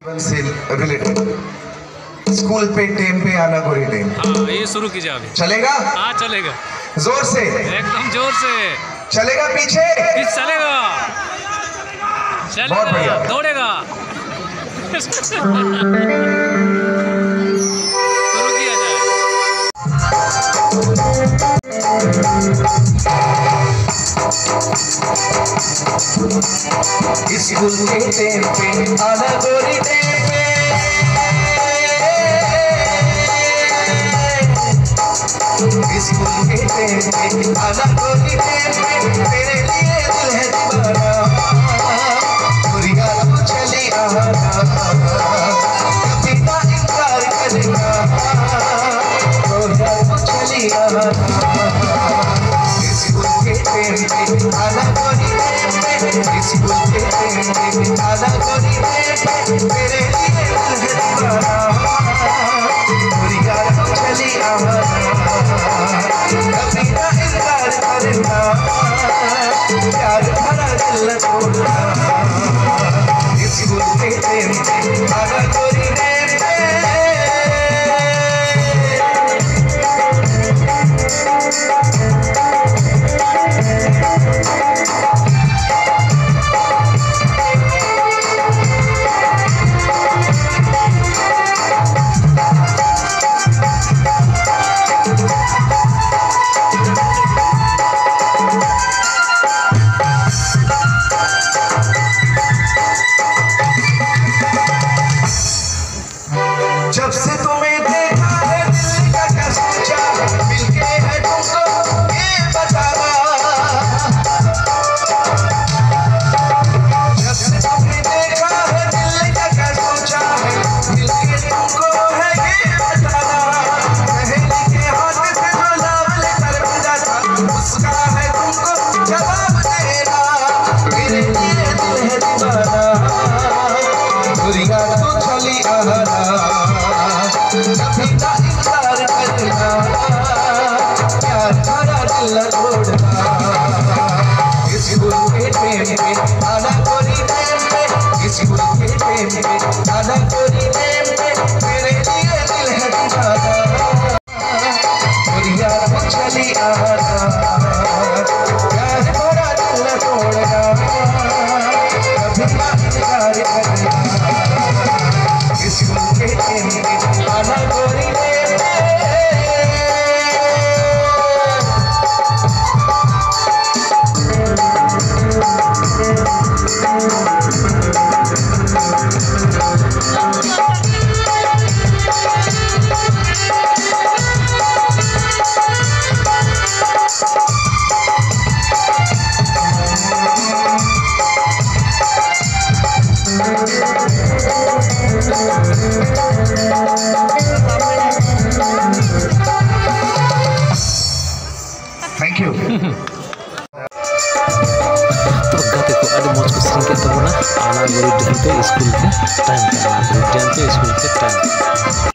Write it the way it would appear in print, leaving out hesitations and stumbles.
से related school पे time पे आना कोई टाइम। हाँ ये शुरू कीजिए अभी। चलेगा? हाँ चलेगा। जोर से एकदम जोर से चलेगा। पीछे चलेगा बहुत बढ़िया। दौड़ेगा। शुरू किया जाए। स्कूल के टाइम पे आना गोरी टाइम पे, स्कूल के टाइम पे आना गोरी टाइम पे, तेरे लिए दिल है दीवाना, गोरिया तू चली आना, कभी ना इनकार करना, गोरिया तू चली आना, स्कूल के टाइम पे आना गोरी टाइम पे, स्कूल के टाइम पे आना गोरी टाइम पे, तेरे लिए दिल है दीवाना, गोरिया तू चली आना, कभी ना इनकार करना, प्यार भरा दिल तोड़ना, स्कूल के टाइम पे आना गोरी टाइम पे। जब से तुम्हें देखा है दिल का क्या सोचा, मिलके है तुमको ये बताना, जब से तुम्हें देखा है दिल का क्या सोचा है, मिलके तुमको है ये बताना, पहले के हाथ से जो लाभ लेकर मिला था, उसका है तुमको जवाब देना, मेरे लिए दिल है दीवाना, गोरिया तू चली आना, कभी ना इनकार करना, प्यार भरा दिल तोड़ना, स्कूल के टाइम पे आना गोरी टाइम पे, स्कूल के टाइम पे आना गोरी टाइम पे, मेरे लिए दिल है दीवाना, गोरिया तू चली आना, प्यार भरा दिल तोड़ना, कभी ना इनकार करना, स्कूल के टाइम पे आना गोरी टाइम पे। Thank you. तो गाते को आदि मौज को सिंह के तबना आना गोरी टाइम पे स्कूल के टाइम पे आना गोरी टाइम पे स्कूल के टाइम